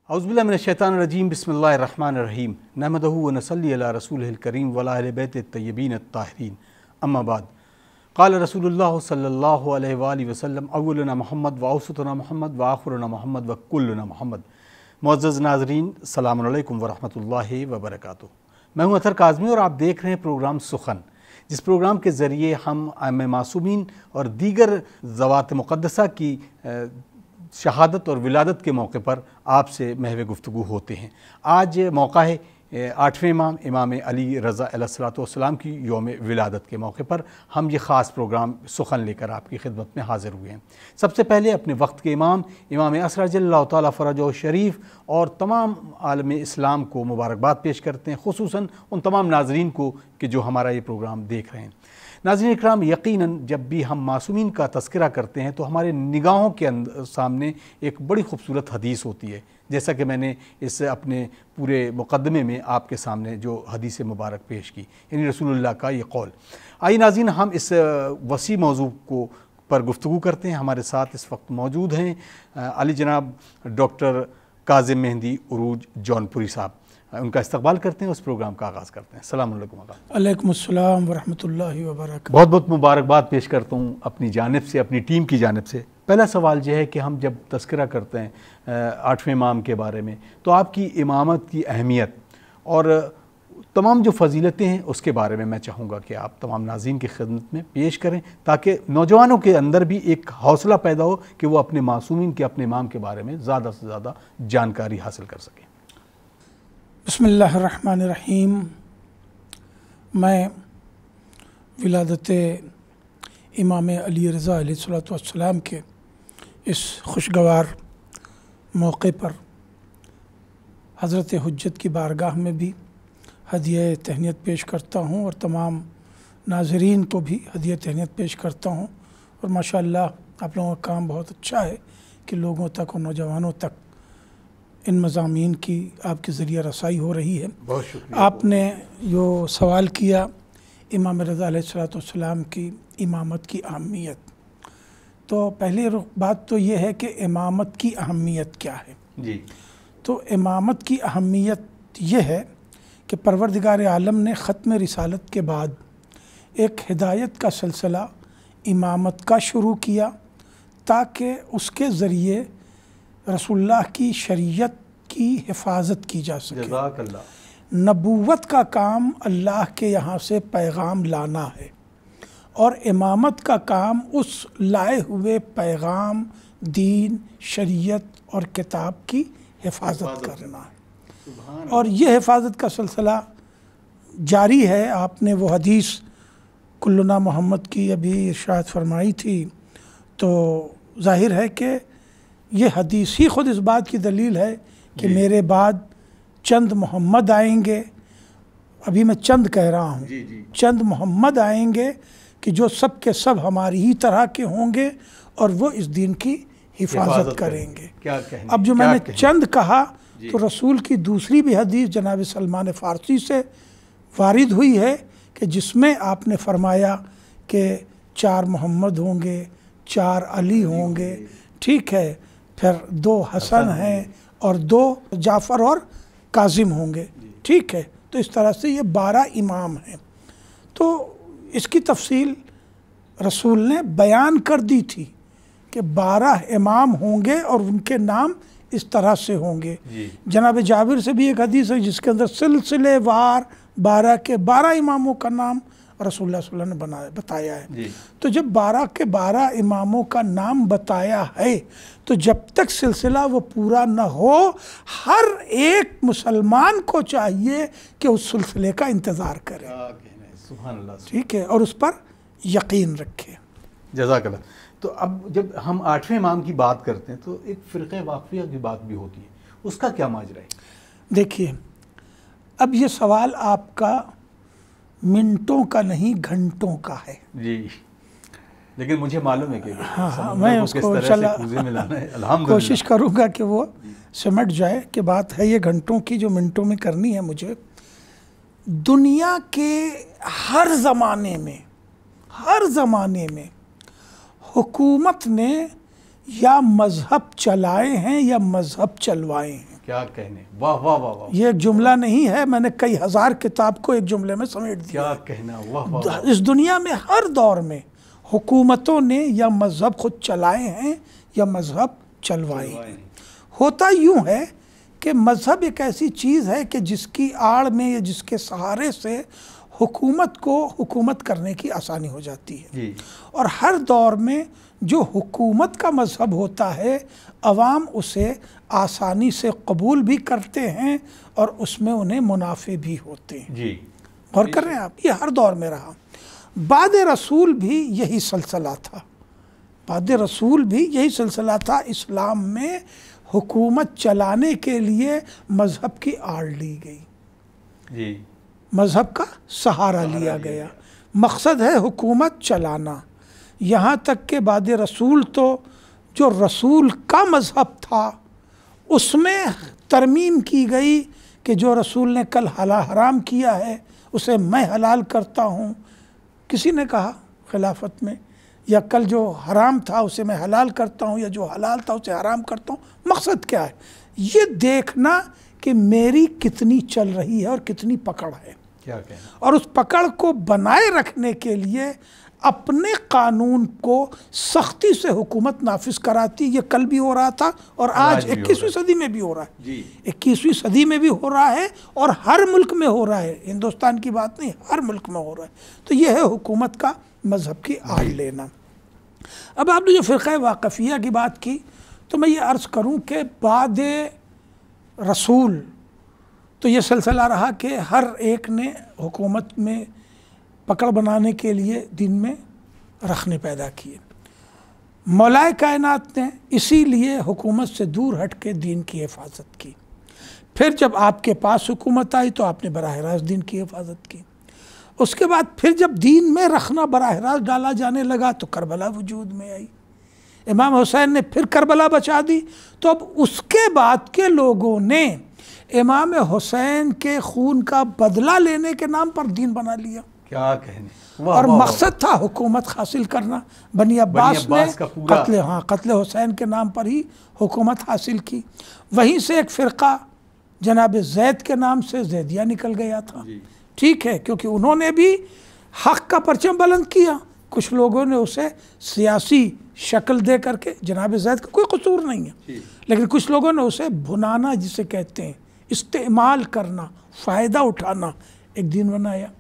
औज़ुबिल्लाहिमिनश्शैतानिर्रजीम बिस्मिल्लाहिर्रहमानिर्रहीम नहमदुहु व नसल्ली अला रसूलिहिल करीम व अला अहलि बैतित तय्यबीन अत्ताहिरीन अम्मा बाद क़ाल रसूलुल्लाह सल्लल्लाहु अलैहि व सल्लम अव्वलुना मोहम्मद व औसतुना मोहम्मद व आखिरुना मोहम्मद व कुल्लुना मोहम्मद। मुअज़्ज़ज़ नाज़रीन, अस्सलामु अलैकुम व रहमतुल्लाहि व बरकातुहू। मैं हूँ अतहर काज़मी और आप देख रहे हैं प्रोग्राम सुखन, जिस प्रोग्राम के ज़रिए हम आइम्मा मासूमीन और दीगर ज़वात मुक़द्दसा की शहादत और विलादत के मौके पर आपसे महव गुफ्तगू होते हैं। आज मौका है 8वें इमाम इमाम अली रज़ा अलैहिस्सलाम की यौम विलादत के मौके पर हम ये ख़ास प्रोग्राम सुखन लेकर आपकी खिदमत में हाज़िर हुए हैं। सबसे पहले अपने वक्त के इमाम इमाम असर जल्लल्लाहु तआला फ़रजहु शरीफ और तमाम आलम इस्लाम को मुबारकबाद पेश करते हैं, ख़ुसूसन उन तमाम नाज़रीन को कि जो हमारा ये प्रोग्राम देख रहे हैं। नाज़रीन इकराम, यकीनन जब भी हम मासूमीन का तज़किरा करते हैं तो हमारे निगाहों के सामने एक बड़ी खूबसूरत हदीस होती है, जैसा कि मैंने इस अपने पूरे मुक़दमे में आपके सामने जो हदीस मुबारक पेश की, यानी रसूलुल्लाह का ये कौल। आइए नाज़रीन, हम इस वसी मौजू को पर गुफ्तगू करते हैं। हमारे साथ इस वक्त मौजूद हैं अली जनाब डॉक्टर काज़िम मेहंदी उरूज जौनपुरी साहब। उनका इस्तकबाल करते हैं, उस प्रोग्राम का आगाज़ करते हैं। अस्सलाम वालेकुम। वालेकुम अस्सलाम व रहमतुल्लाहि व बरकातहू। बहुत बहुत मुबारकबाद पेश करता हूँ अपनी जानिब से, अपनी टीम की जानिब से। पहला सवाल यह है कि हम जब तज़किरा करते हैं 8वें इमाम के बारे में, तो आपकी इमामत की अहमियत और तमाम जो फजीलतें हैं उसके बारे में मैं चाहूँगा कि आप तमाम नाज़रीन की खिदमत में पेश करें, ताकि नौजवानों के अंदर भी एक हौसला पैदा हो कि वो अपने मासूमीन के, अपने इमाम के बारे में ज़्यादा से ज़्यादा जानकारी हासिल कर सकें। बिस्मिल्लाहिर्रहमानिर्रहीम। मैं विलादत इमाम अली रज़ा अलैहिस्सलाम के इस खुशगवार मौके पर हज़रत हुज्जत की बारगाह में भी हदिया तहनीत पेश करता हूँ और तमाम नाज़रीन को भी हदिया तहनीत पेश करता हूँ। और माशाअल्लाह आप लोगों का काम बहुत अच्छा है कि लोगों तक और नौजवानों तक इन मज़ामीन की आपके ज़रिए रसाई हो रही है। बहुत शुक्रिया। आपने जो सवाल किया इमाम रज़ा अलैहिस्सलाम की इमामत की अहमियत, तो पहले बात तो ये है कि इमामत की अहमियत क्या है जी। तो इमामत की अहमियत ये है कि परवरदिगार आलम ने ख़त्म रिसालत के बाद एक हिदायत का सिलसिला इमामत का शुरू किया, ताकि उसके ज़रिए रसूलुल्लाह की शरीयत की हिफाजत की जा सके। जज़ाकल्लाह। नबूवत का काम अल्लाह के यहाँ से पैगाम लाना है और इमामत का काम उस लाए हुए पैगाम, दीन, शरीयत और किताब की हिफाजत करना है। और ये हिफाजत का सिलसिला जारी है। आपने वो हदीस कुल्लुना मोहम्मद की अभी इरशाद फरमाई थी, तो जाहिर है कि ये हदीस ही ख़ुद इस बात की दलील है कि मेरे बाद चंद मोहम्मद आएंगे। अभी मैं चंद कह रहा हूँ, चंद मोहम्मद आएंगे कि जो सब के सब हमारी ही तरह के होंगे और वो इस दीन की हिफाजत करेंगे। अब जो मैंने चंद कहा, तो रसूल की दूसरी भी हदीस जनाब सलमान फ़ारसी से वारिद हुई है कि जिसमें आपने फरमाया कि 4 मोहम्मद होंगे, 4 अली होंगे, ठीक है, फिर 2 हसन हैं और 2 जाफ़र और काजिम होंगे, ठीक है। तो इस तरह से ये 12 इमाम हैं। तो इसकी तफसील रसूल ने बयान कर दी थी कि 12 इमाम होंगे और उनके नाम इस तरह से होंगे। जनाब जाबिर से भी एक हदीस है जिसके अंदर सिलसिलेवार 12 के 12 इमामों का नाम रसूलुल्लाह सल्लल्लाहु अलैहि वसल्लम ने बताया है। तो जब 12 के 12 इमामों का नाम बताया है, तो जब तक सिलसिला वो पूरा न हो, हर एक मुसलमान को चाहिए कि उस सिलसिले का इंतज़ार करे, ठीक है, और उस पर यकीन रखे। जज़ाकल्लाह। तो अब जब हम 8वें इमाम की बात करते हैं तो एक फ़िरक़े वाक़िया की बात भी होती है, उसका क्या माजरा है? देखिए, अब ये सवाल आपका मिनटों का नहीं, घंटों का है जी। लेकिन मुझे मालूम है कि हाँ, मैं उसको इंशाल्लाह कोशिश करूँगा कि वो सिमट जाए। कि बात है ये घंटों की, जो मिनटों में करनी है मुझे। दुनिया के हर ज़माने में हुकूमत ने या मज़हब चलाए हैं या मज़हब चलवाए हैं। क्या कहने, वाह वाह वाह वाह। ये एक जुमला नहीं है, मैंने कई हजार किताब को एक जुमले में समेट दिया। क्या कहना, वाह वाह वाह। इस दुनिया में हर दौर में हुकूमतों ने या मजहब खुद चलाए हैं या मजहब चलवाए हैं। होता यूं है कि मजहब एक ऐसी चीज़ है कि जिसकी आड़ में या जिसके सहारे से हुकूमत को हुकूमत करने की आसानी हो जाती है जी। और हर दौर में जो हुकूमत का मजहब होता है अवाम उसे आसानी से कबूल भी करते हैं और उसमें उन्हें मुनाफे भी होते हैं। जी, गौर कर रहे हैं आप, ये हर दौर में रहा। बाद रसूल भी यही सिलसिला था, बाद रसूल भी यही सिलसिला था। इस्लाम में हुकूमत चलाने के लिए मजहब की आड़ ली गई, जी, मजहब का सहारा लिया गया। मकसद है हुकूमत चलाना। यहाँ तक के बाद रसूल तो जो रसूल का मजहब था उसमें तरमीम की गई कि जो रसूल ने कल हराम किया है उसे मैं हलाल करता हूँ। किसी ने कहा खिलाफत में, या कल जो हराम था उसे मैं हलाल करता हूँ, या जो हलाल था उसे हराम करता हूँ। मकसद क्या है? ये देखना कि मेरी कितनी चल रही है और कितनी पकड़ है। क्या कहना। और उस पकड़ को बनाए रखने के लिए अपने कानून को सख्ती से हुकूमत नाफिज कराती। ये कल भी हो रहा था और आज 21वीं सदी में भी हो रहा है जी। 21वीं सदी में भी हो रहा है और हर मुल्क में हो रहा है। हिंदुस्तान की बात नहीं, हर मुल्क में हो रहा है। तो ये है हुकूमत का मजहब की आड़ लेना। अब आपने जो फ़िरक़ा वाक़फ़िया की बात की तो मैं ये अर्ज़ करूँ कि बाद रसूल तो ये सिलसिला रहा कि हर एक ने हुकूमत में पकड़ बनाने के लिए दिन में रखने पैदा किए। मौलाए कायनात ने इसीलिए हुकूमत से दूर हट के दीन की हिफाजत की। फिर जब आपके पास हुकूमत आई तो आपने बराह रास्त दीन की हिफाजत की। उसके बाद फिर जब दीन में रखना बराह रास्त डाला जाने लगा तो करबला वजूद में आई। इमाम हुसैन ने फिर करबला बचा दी। तो अब उसके बाद के लोगों ने इमाम हुसैन के खून का बदला लेने के नाम पर दीन बना लिया। क्या कहने। और मकसद था हुकूमत हासिल करना। बनी अब्बास ने कत्ल हुसैन के नाम पर ही हुकूमत हासिल की। वहीं से एक फ़िरक़ा जनाब ज़ैद के नाम से ज़ैदिया निकल गया था। ठीक है, क्योंकि उन्होंने भी हक़ का परचम बुलंद किया। कुछ लोगों ने उसे सियासी शक्ल दे करके, जनाब ज़ैद का कोई कसूर नहीं है, लेकिन कुछ लोगों ने उसे भुनाना जिसे कहते हैं, इस्तेमाल करना, फ़ायदा उठाना, एक दीन बनाया।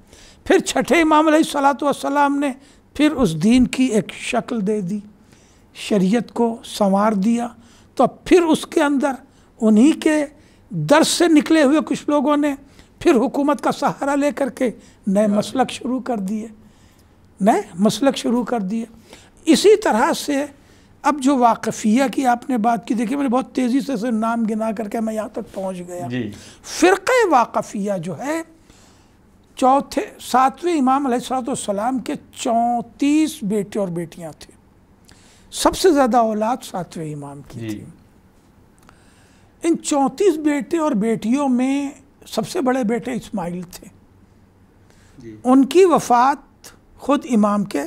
फिर छठे इमाम अलैहिस्सलातु वस्सलाम ने फिर उस दीन की एक शक्ल दे दी, शरीयत को संवार दिया। तो फिर उसके अंदर उन्हीं के दर्स से निकले हुए कुछ लोगों ने फिर हुकूमत का सहारा लेकर के नए मसलक शुरू कर दिए, नए मसलक शुरू कर दिए। इसी तरह से अब जो वाक़फ़िया की आपने बात की, देखिए मैंने बहुत तेज़ी से नाम गिना करके मैं यहाँ तक पहुँच गया। फ़िरक़े वाक़फ़िया जो है सातवें इमाम अलैहिस्सलाम के 34 बेटे और बेटियां थे। सबसे ज़्यादा औलाद सातवें इमाम की थी। इन 34 बेटे और बेटियों में सबसे बड़े बेटे इस्माइल थे। उनकी वफ़ात खुद इमाम के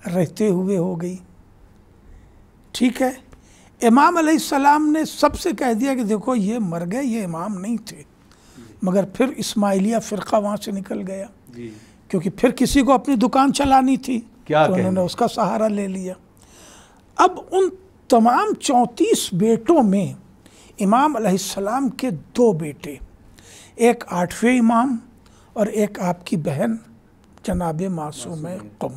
रहते हुए हो गई। ठीक है, इमाम अलैहिस्सलाम ने सबसे कह दिया कि देखो ये मर गए, ये इमाम नहीं थे। मगर फिर इस्माइलिया फ़िरक़ा वहाँ से निकल गया क्योंकि फिर किसी को अपनी दुकान चलानी थी, तो उन्होंने उसका सहारा ले लिया। अब उन तमाम 34 बेटों में इमाम अलैहिस्सलाम के 2 बेटे, एक 8वें इमाम और एक आपकी बहन जनाब मासूम क़ुम,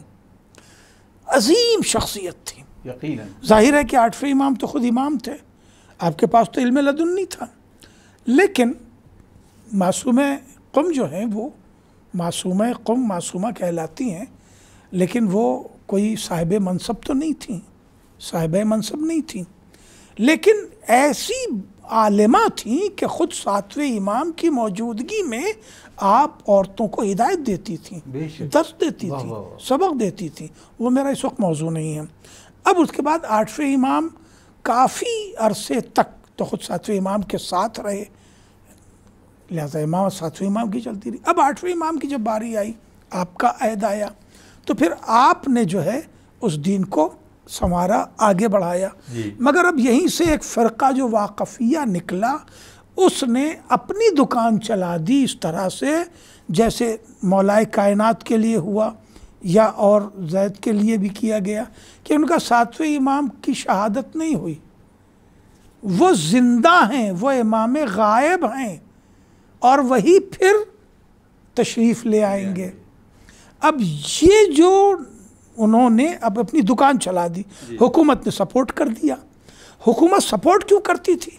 अजीम शख्सियत थी। यकीनन जाहिर है कि 8वें इमाम तो ख़ुद इमाम थे, आपके पास तो इल्म लदुन्नी था। लेकिन मासूम क़ुम जो हैं वो मासूम क़ुम मासूमा कहलाती हैं, लेकिन वो कोई साहिब मनसब तो नहीं थी, साहिब मनसब नहीं थी, लेकिन ऐसी आलिमा थी कि ख़ुद 7वें इमाम की मौजूदगी में आप औरतों को हिदायत देती थी, दर्स देती थी, सबक देती थी। वो मेरा इस वक्त मौजू नहीं है। अब उसके बाद 8वें इमाम काफ़ी अरसे तक तो ख़ुद 7वें इमाम के साथ रहे, लिहाजा इमाम 7वें इमाम की चलती रही। अब 8वें इमाम की जब बारी आई, आपका अहद आया, तो फिर आपने जो है उस दीन को संवारा, आगे बढ़ाया। मगर अब यहीं से एक फ़िरका जो वाक़फ़िया निकला, उसने अपनी दुकान चला दी इस तरह से जैसे मौलाए कायनात के लिए हुआ या और ज़ैद के लिए भी किया गया कि उनका 7वें इमाम की शहादत नहीं हुई, वो ज़िंदा हैं, वो इमाम गायब हैं और वही फिर तशरीफ़ ले आएंगे। अब ये जो उन्होंने अब अपनी दुकान चला दी, हुकूमत ने सपोर्ट कर दिया। हुकूमत सपोर्ट क्यों करती थी?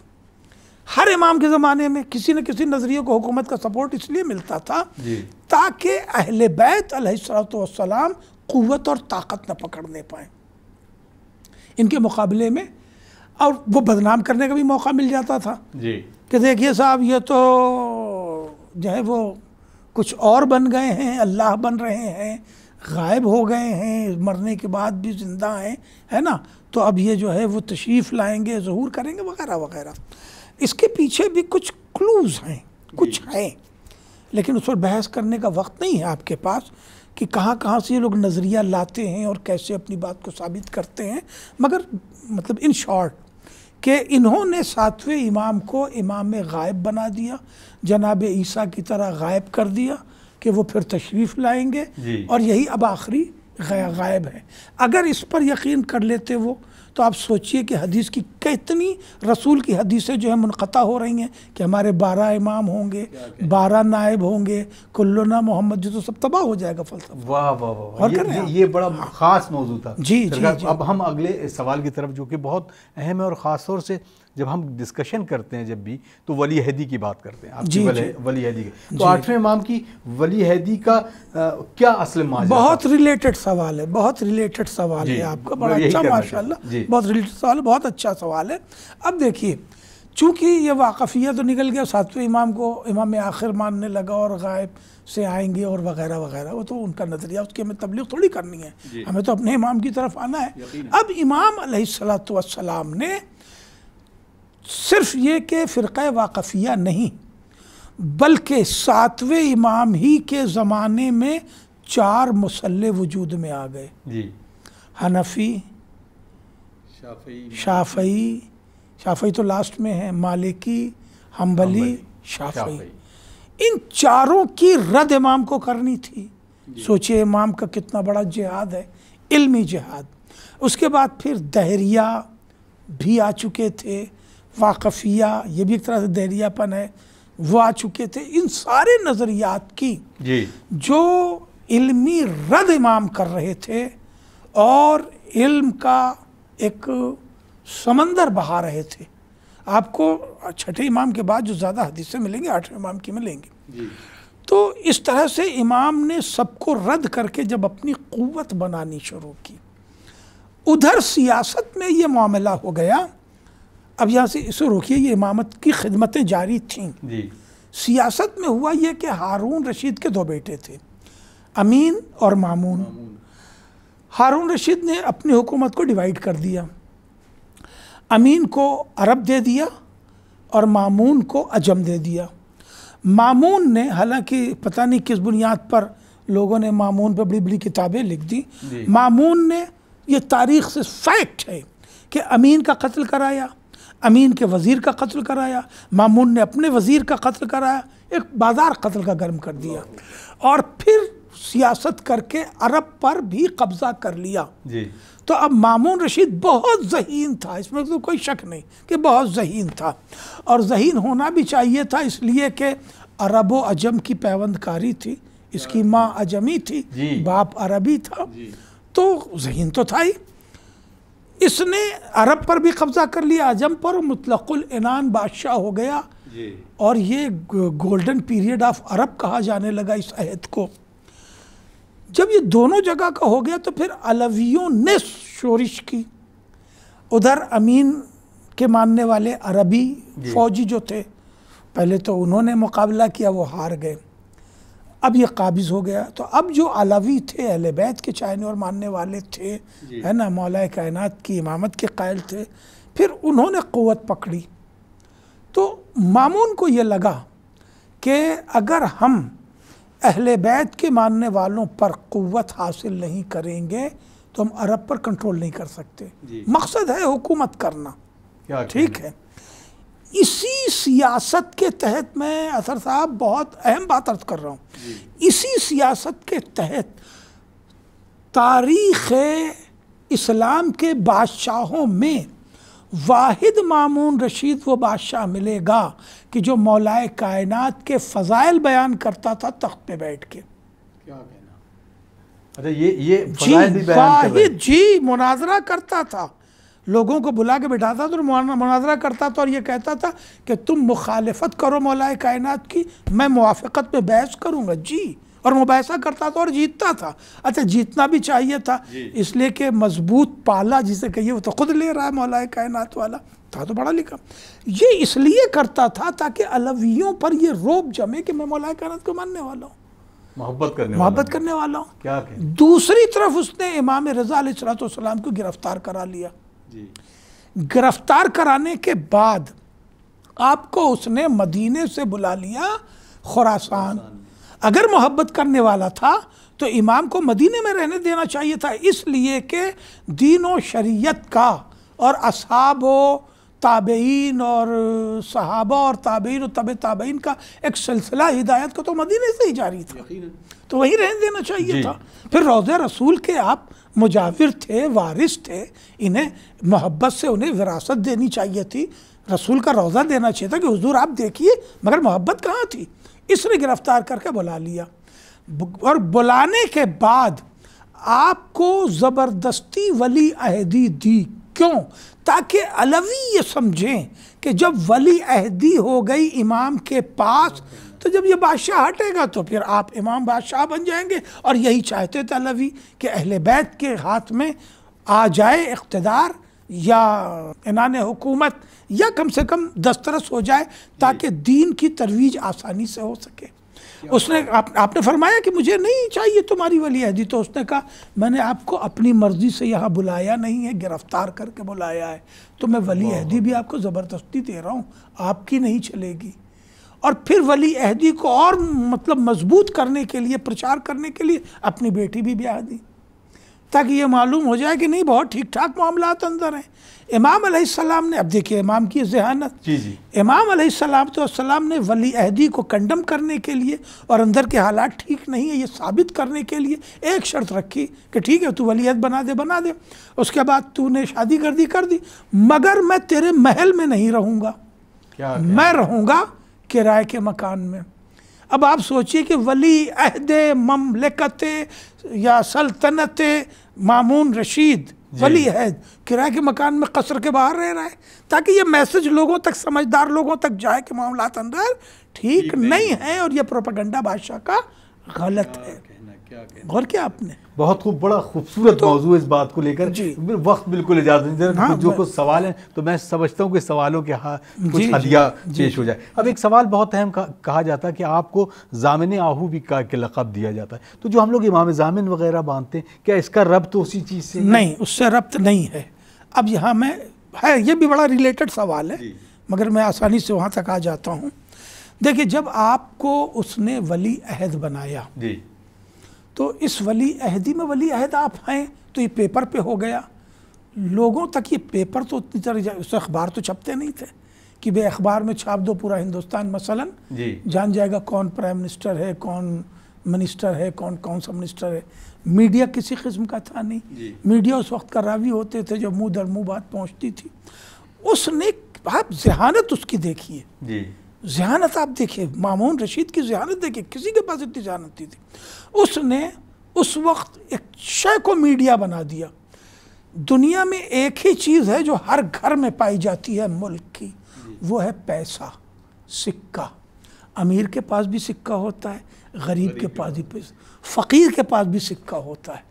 हर इमाम के ज़माने में किसी न किसी नज़रिए को हुकूमत का सपोर्ट इसलिए मिलता था ताकि अहले बैत अलैहिस्सलाम क़ुव्वत और ताकत न पकड़ने पाएँ इनके मुकाबले में, और वो बदनाम करने का भी मौका मिल जाता था कि देखिए साहब ये तो जो है वो कुछ और बन गए हैं, अल्लाह बन रहे हैं, गायब हो गए हैं, मरने के बाद भी ज़िंदा हैं, है ना, तो अब ये जो है वो तशरीफ़ लाएंगे, ज़हूर करेंगे वगैरह वगैरह। इसके पीछे भी कुछ क्लूज़ हैं, कुछ हैं, लेकिन उस पर बहस करने का वक्त नहीं है आपके पास कि कहाँ कहाँ से ये लोग नज़रिया लाते हैं और कैसे अपनी बात को साबित करते हैं। मगर मतलब इन शॉर्ट कि इन्होंने 7वें इमाम को इमाम गायब बना दिया, जनाब ईसा की तरह गायब कर दिया कि वो फिर तशरीफ़ लाएंगे और यही अब आखिरी गायब है। अगर इस पर यकीन कर लेते वो, तो आप सोचिए कि हदीस की कितनी रसूल की हदीसें जो है मुनक़ता हो रही हैं कि हमारे 12 इमाम होंगे, 12 नायब होंगे, कुल्लुना मोहम्मद, जो तो सब तबाह हो जाएगा फ़लसफ़ा। वाह वाह वाह, ये बड़ा ख़ास मौजू था। जी जी। अब हम अगले सवाल की तरफ, जो कि बहुत अहम है और ख़ास तौर से जब हम डिस्कशन करते हैं जब भी, तो वली हैदी की बात करते हैं। जी, वली हैदी की, तो 8वें इमाम की वली हैदी का क्या असल माजरा? बहुत रिलेटेड सवाल है, बहुत रिलेटेड सवाल है आपका, बड़ा अच्छा, माशाल्लाह, बहुत रिलेटेड सवाल है, बहुत अच्छा सवाल है। अब देखिए, चूँकि ये वाक़फ़िया तो निकल गया, 7वें इमाम को इमाम आखिर मानने लगा और गायब से आएंगे और वगैरह वगैरह, वो तो उनका नज़रिया, उसकी हमें तबलीग थोड़ी करनी है, हमें तो अपने इमाम की तरफ आना है। अब इमाम अलैहिस्सलातु वस्सलाम ने सिर्फ ये कि फ़िरक़ा वाक़फ़िया नहीं, बल्कि 7वें इमाम ही के ज़माने में 4 मुसल्ले वजूद में आ गए। हनफ़ी, शाफ़ई तो लास्ट में है, मालिकी, हम्बली, शाफ़ई, इन चारों की रद्द इमाम को करनी थी। सोचिए इमाम का कितना बड़ा जिहाद है, इल्मी जिहाद। उसके बाद फिर दहरिया भी आ चुके थे, वाक़फ़िया ये भी एक तरह से दहरियापन है, वो आ चुके थे। इन सारे नज़रियात की जो इल्मी रद्द इमाम कर रहे थे और इल्म का एक समंदर बहा रहे थे। आपको छठे इमाम के बाद जो ज़्यादा हदीसें मिलेंगी 8वें इमाम की मिलेंगी। तो इस तरह से इमाम ने सबको रद्द करके जब अपनी क़ुव्वत बनानी शुरू की, उधर सियासत में ये मामला हो गया। अब यहाँ से इसे रोकिए, ये इमामत की खिदमतें जारी थीं। सियासत में हुआ ये कि हारून रशीद के 2 बेटे थे, अमीन और मामून। हारून रशीद ने अपनी हुकूमत को डिवाइड कर दिया, अमीन को अरब दे दिया और मामून को अजम दे दिया। मामून ने, हालांकि पता नहीं किस बुनियाद पर लोगों ने मामून पर बड़ी बड़ी किताबें लिख दी, मामून ने, ये तारीख़ से फैक्ट है कि अमीन का कत्ल कराया, अमीन के वज़ीर का कत्ल कराया, मामून ने अपने वज़ीर का कत्ल कराया, एक बाज़ार कत्ल का गर्म कर दिया और फिर सियासत करके अरब पर भी कब्ज़ा कर लिया। तो अब मामून रशीद बहुत ज़हीन था, इसमें तो कोई शक नहीं कि बहुत ज़हीन था, और ज़हीन होना भी चाहिए था, इसलिए कि अरब व अजम की पैवंदकारी थी, इसकी माँ अजमी थी, बाप अरबी था, तो ज़हीन तो था ही। इसने अरब पर भी कब्ज़ा कर लिया, अजम पर, मुतलक़ुल इनान बादशाह हो गया और ये गोल्डन पीरियड ऑफ अरब कहा जाने लगा इस अहद को। जब ये दोनों जगह का हो गया तो फिर अलवियों ने शोरिश की। उधर अमीन के मानने वाले अरबी फौजी जो थे, पहले तो उन्होंने मुकाबला किया, वो हार गए, अब ये काबिज़ हो गया। तो अब जो अलवी थे, अहले बैत के चाहने और मानने वाले थे, है ना, मौलाए कायनात की इमामत के कायल थे, फिर उन्होंने क़ुव्वत पकड़ी। तो मामून को ये लगा कि अगर हम अहले बैत के मानने वालों पर क़ुव्वत हासिल नहीं करेंगे तो हम अरब पर कंट्रोल नहीं कर सकते। मकसद है हुकूमत करना, ठीक है। इसी सियासत के तहत, मैं असर साहब बहुत अहम बात अर्ज कर रहा हूँ, इसी सियासत के तहत तारीख़ इस्लाम के बादशाहों में वाहिद मामून रशीद वो बादशाह मिलेगा कि जो मौलाए कायनात के फ़ज़ाइल बयान करता था तख्त पे बैठ के। क्या कहना? अच्छा, ये फ़ज़ाइल भी बयान कर रहे हैं। जी, मुनाजरा करता था, लोगों को बुला के बिठाता था और मुनाजरा करता था और ये कहता था कि तुम मुखालिफत करो मौलाए कायनात की, मैं मुवाफ़क़त पे बहस करूँगा। जी, और मुबाहिसा करता था और जीतता था। अच्छा, जीतना भी चाहिए था, इसलिए कि मजबूत पाला जिसे कहिए वो तो खुद ले रहा है मौलाए कायनात वाला, था तो पढ़ा लिखा। ये इसलिए करता था ताकि अलवियों पर ये रोब जमे कि मैं मौलाए कायनात को मानने वाला हूँ, मोहब्बत करने वाला हूँ। क्या दूसरी तरफ उसने इमाम रज़ा अलैहिस्सलाम को गिरफ्तार करा लिया। गिरफ्तार कराने के बाद आपको उसने मदीने से बुला लिया खुरासान। अगर मोहब्बत करने वाला था तो इमाम को मदीने में रहने देना चाहिए था, इसलिए कि दीन और शरीयत का और असहाब व ताबईन और सहाबा और ताबईन और तबे ताबईन का एक सिलसिला हिदायत का तो मदीने से ही जारी था, तो वहीं रहने देना चाहिए था। फिर रोज़े रसूल के आप मुजाविर थे, वारिस थे, इन्हें मोहब्बत से उन्हें विरासत देनी चाहिए थी, रसूल का रोज़ा देना चाहिए था कि हुजूर आप देखिए, मगर मोहब्बत कहाँ थी। इसने गिरफ्तार करके बुला लिया और बुलाने के बाद आपको ज़बरदस्ती वली अहदी दी। क्यों? ताकि अलवी ये समझें कि जब वली अहदी हो गई इमाम के पास तो जब ये बादशाह हटेगा तो फिर आप इमाम बादशाह बन जाएंगे। और यही चाहते थे अलवी कि अहले बैत के हाथ में आ जाए इक़्तिदार या इनाने हुकूमत, या कम से कम दस्तरस हो जाए ताकि दीन की तरवीज आसानी से हो सके। उसने आपने फरमाया कि मुझे नहीं चाहिए तुम्हारी वली अहदी, तो उसने कहा मैंने आपको अपनी मर्जी से यहाँ बुलाया नहीं है, गिरफ्तार करके बुलाया है, तो मैं वली अहदी भी आपको ज़बरदस्ती दे रहा हूँ, आपकी नहीं चलेगी। और फिर वली अहदी को और मतलब मजबूत करने के लिए, प्रचार करने के लिए अपनी बेटी भी ब्याह दी, ताकि ये मालूम हो जाए कि नहीं बहुत ठीक ठाक मामलात अंदर हैं। इमाम अलैहिस्सलाम ने, अब देखिए इमाम की ज़हानत, इमाम अलैहिस्सलाम ने वली अहदी को कंडम करने के लिए और अंदर के हालात ठीक नहीं है ये साबित करने के लिए एक शर्त रखी कि ठीक है तू वलीअहद बना दे, उसके बाद तूने शादी कर दी, मगर मैं तेरे महल में नहीं रहूँगा, मैं रहूँगा किराए के मकान में। अब आप सोचिए कि वली अहदे ममलकत या सल्तनत मामून रशीद वली अहद किराए के मकान में कसर के बाहर रह रहा है, ताकि ये मैसेज लोगों तक, समझदार लोगों तक जाए कि मामलात अंदर ठीक नहीं है और ये प्रोपेगेंडा बादशाह का गलत है। गौर किया आपने? बहुत खूब, बड़ा खूबसूरत मौजू इस बात को लेकर। वक्त बिल्कुल इजाज़त नहीं दे रहा, जो कुछ सवाल हैं तो मैं समझता हूँ कि सवालों के कुछ हदिया पेश हो जाए। अब एक सवाल बहुत अहम कहा जाता है कि आपको जामिन आहू भी के लक़ब दिया जाता है, तो जो हम लोग इमाम जामिन वगैरह बांधते हैं, क्या इसका रब्त उसी चीज़ से? नहीं, उससे रब्त नहीं है। अब यहाँ मैं है, ये भी बड़ा रिलेटेड सवाल है, मगर मैं आसानी से वहाँ तक आ जाता हूँ। देखिए, जब आपको उसने वली अहद बनाया तो इस वली अहदी में वली अहद आप हैं तो ये पेपर पे हो गया, लोगों तक ये पेपर तो उतनी तरह, उस अखबार तो छपते नहीं थे कि भाई अखबार में छाप दो पूरा हिंदुस्तान मसलन जान जाएगा कौन प्राइम मिनिस्टर है, कौन मिनिस्टर है, कौन सा मिनिस्टर है। मीडिया किसी किस्म का था नहीं, मीडिया उस वक्त का रावी होते थे जब मुँह दर मुँह बात पहुँचती थी। उसने, आप जहानत उसकी देखिए, जहानत आप देखिए, मामून रशीद की जहानत देखिए, किसी के पास इतनी जहानत थी। उसने उस वक्त एक शय को मीडिया बना दिया। दुनिया में एक ही चीज़ है जो हर घर में पाई जाती है मुल्क की, वो है पैसा, सिक्का। अमीर के पास भी सिक्का होता है, गरीब के पास भी, फ़कीर के पास भी सिक्का होता है।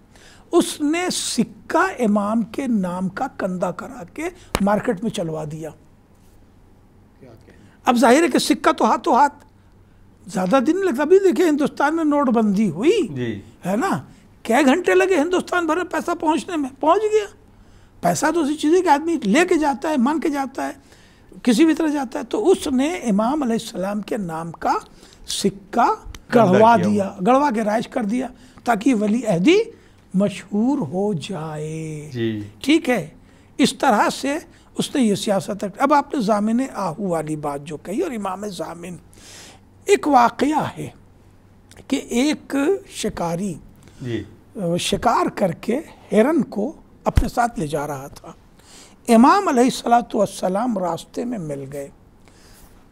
उसने सिक्का इमाम के नाम का कंधा करा के मार्केट में चलवा दिया। अब जाहिर है कि सिक्का तो हाथों हाथ, ज़्यादा दिन नहीं लगता। अभी देखिए हिंदुस्तान में नोटबंदी हुई है ना, क्या घंटे लगे हिंदुस्तान भर में पैसा पहुंचने में, पहुंच गया। पैसा तो उसी चीज़ है कि आदमी लेके जाता है, मांग के जाता है, किसी भी तरह जाता है। तो उसने इमाम अलैहिस्सलाम के नाम का सिक्का गढ़वा दिया, गढ़वा के राइज कर दिया, ताकि वली अहदी मशहूर हो जाए। जी। ठीक है, इस तरह से उसने ये सियासत रखी। अब आपने ज़ामिन आहू वाली बात जो कही और इमाम ज़ामिन, एक वाक़या है कि एक शिकारी जी। शिकार करके हिरन को अपने साथ ले जा रहा था। इमाम अलैहिस्सलातु वस्सलाम रास्ते में मिल गए।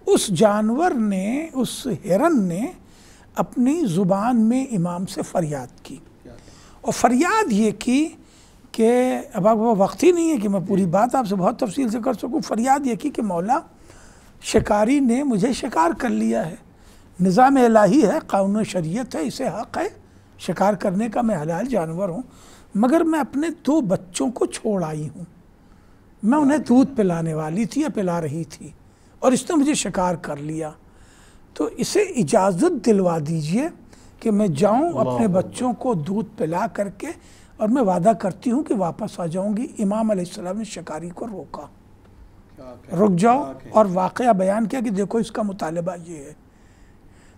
उस जानवर ने, उस हिरन ने अपनी ज़ुबान में इमाम से फ़रियाद की, और फ़रियाद ये की कि अब आपको वक्त ही नहीं है कि मैं पूरी बात आपसे बहुत तफसील से कर सकूं। फ़रियाद ये की कि मौला, शिकारी ने मुझे शिकार कर लिया है, निज़ाम इलाही है, कानून शरीयत है, इसे हक़ है शिकार करने का, मैं हलाल जानवर हूँ, मगर मैं अपने 2 बच्चों को छोड़ आई हूँ। मैं उन्हें दूध पिलाने वाली थी या पिला रही थी, और इसने मुझे शिकार कर लिया। तो इसे इजाज़त दिलवा दीजिए कि मैं जाऊँ अपने बच्चों को दूध पिला करके, और मैं वादा करती हूँ कि वापस आ जाऊँगी। इमाम अलैहिस्सलाम ने शिकारी को रोका, रुक जाओ, और वाक़या बयान किया कि देखो इसका मुतालबा ये है।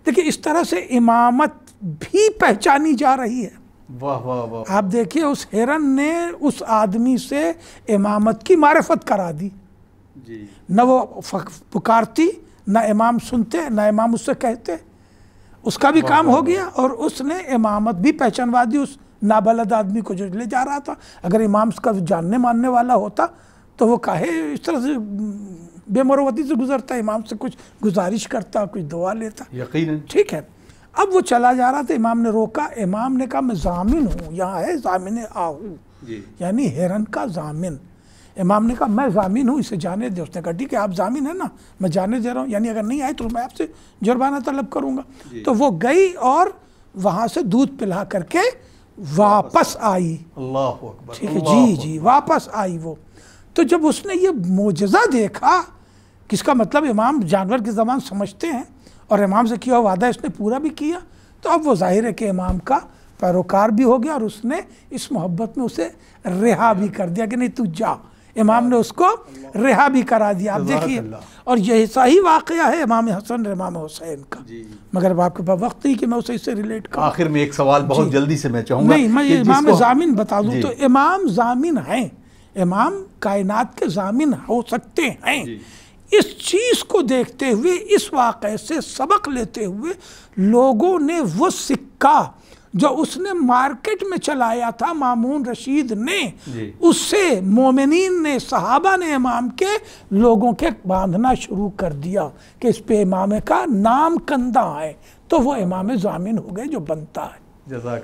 देखिए, इस तरह से इमामत भी पहचानी जा रही है। वाह वाह वाह। आप देखिए, उस हिरन ने उस आदमी से इमामत की मारिफत करा दी जी। न वो पुकारती, न इमाम सुनते, न इमाम उससे कहते, उसका भी काम हो गया, और उसने इमामत भी पहचानवा दी उस नाबलद आदमी को जो ले जा रहा था। अगर इमाम का जानने मानने वाला होता तो वो काहे इस तरह से बेमरवती से गुजरता, इमाम से कुछ गुजारिश करता, कुछ दुआ लेता। यकीनन। ठीक है, अब वो चला जा रहा था, इमाम ने रोका। इमाम ने कहा मैं ज़ामिन हूँ, यहाँ है ज़ामिन आहू, यानी हिरन का ज़ामिन। इमाम ने कहा मैं ज़ामिन हूँ, इसे जाने दे। उसने कहा ठीक है, आप ज़ामिन है ना, मैं जाने दे रहा हूँ, यानी अगर नहीं आए तो मैं आपसे जुर्माना तलब करूँगा। तो वो गई और वहाँ से दूध पिला करके वापस आई। अल्लाह अकबर। ठीक है, जी जी, वापस आई वो। तो जब उसने ये मोजज़ा देखा, किसका मतलब इमाम जानवर की ज़बान समझते हैं, और इमाम से किया वादा इसने पूरा भी किया, तो अब वो जाहिर है कि इमाम का पैरोकार भी हो गया, और उसने इस मोहब्बत में उसे रिहा भी कर दिया कि नहीं तू जा। इमाम ने उसको रिहा भी करा दिया। आप देखिए, और यही सही वाक़या है इमाम हसन और इमाम हुसैन का। मगर अब आपके पास वक्त नहीं कि मैं उसे इससे रिलेट करूँ। आखिर में एक सवाल बहुत जल्दी से मैं चाहूँगा, नहीं, मैं इमाम ज़ामिन बता दूँ तो इमाम ज़ामिन हैं, इमाम कायनात के ज़ामिन हो सकते हैं। इस चीज़ को देखते हुए, इस वाक़े से सबक लेते हुए, लोगों ने वो सिक्का जो उसने मार्केट में चलाया था मामून रशीद ने, उससे मोमिनीन ने, सहाबा ने इमाम के लोगों के बांधना शुरू कर दिया कि इस पे इमाम का नाम कंधा है, तो वो इमाम ज़ामिन हो गए जो बनता है।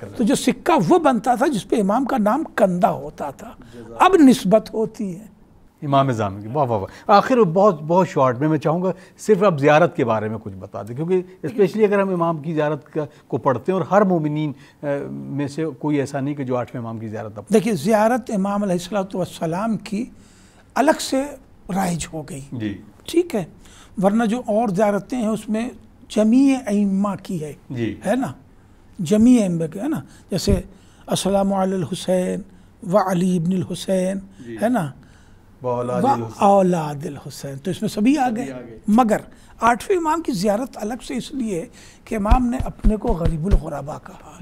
तो जो सिक्का वो बनता था जिस पे इमाम का नाम कंधा होता था, अब निस्बत होती है इमाम ज़ामिन की। वाह वाह वाह। आखिर बहुत बहुत शॉर्ट में मैं चाहूँगा सिर्फ आप ज़ियारत के बारे में कुछ बता दें, क्योंकि स्पेशली अगर हम इमाम की ज़ियारत को पढ़ते हैं, और हर मोमिनीन में से कोई ऐसा नहीं कि जो 8वें इमाम की ज़ियारत। देखिए, ज़ियारत इमाम अलैहिस्सलातु वस्सलाम की अलग से राइज हो गई जी। ठीक है, वरना जो और ज़ियारतें हैं उसमें जमी अइम्मा की है ना, जमी अइम्मा की है ना, जैसे अस्सलामु अलल हुसैन व अली इब्नुल हुसैन है ना, औलादिल हुसैन, तो इसमें सभी आ गए। मगर 8वें इमाम की ज़ियारत अलग से इसलिए कि इमाम ने अपने को गरीबुल गुरबा कहा,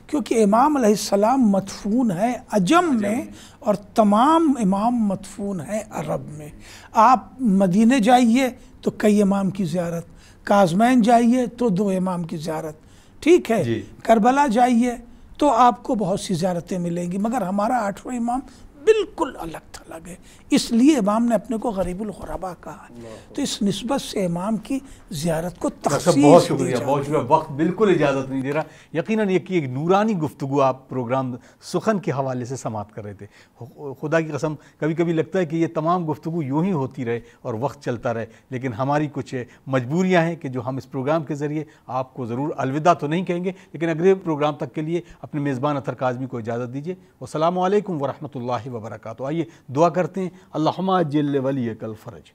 क्योंकि इमाम अलैहिस्सलाम मदफून है अजम में, और तमाम इमाम मदफून है अरब में। आप मदीने जाइए तो कई इमाम की ज़ियारत, काज़मैन जाइए तो 2 इमाम की ज़ियारत, ठीक है, करबला जाइए तो आपको बहुत सी ज़ियारतें मिलेंगी, मगर हमारा 8वां इमाम बिल्कुल अलग थलग है, इसलिए इमाम ने अपने को गरीबुल गुरबा कहा। तो इस निस्बत से इमाम की ज़ियारत को तख़सीस। बहुत शुक्रिया, बहुत शुक्रिया। वक्त बिल्कुल इजाज़त नहीं दे रहा। यकीनन ये कि एक नूरानी गुफ्तगू आप प्रोग्राम सुखन के हवाले से समाप्त कर रहे थे। खुदा की कसम कभी कभी लगता है कि ये तमाम गुफ्तगू यूँ ही होती रहे और वक्त चलता रहे, लेकिन हमारी कुछ मजबूरियाँ हैं कि जो हम इस प्रोग्राम के ज़रिए आपको ज़रूर अलविदा तो नहीं कहेंगे, लेकिन अगले प्रोग्राम तक के लिए अपने मेज़बान अतर काज़मी को इजाज़त दीजिए। वस्सलामु अलैकुम वरहमतुल्लाहि वबरकातुहू। आइए दुआ करते हैं, अल्लाहुम्मा अज्जिल वलियकल फ़रज।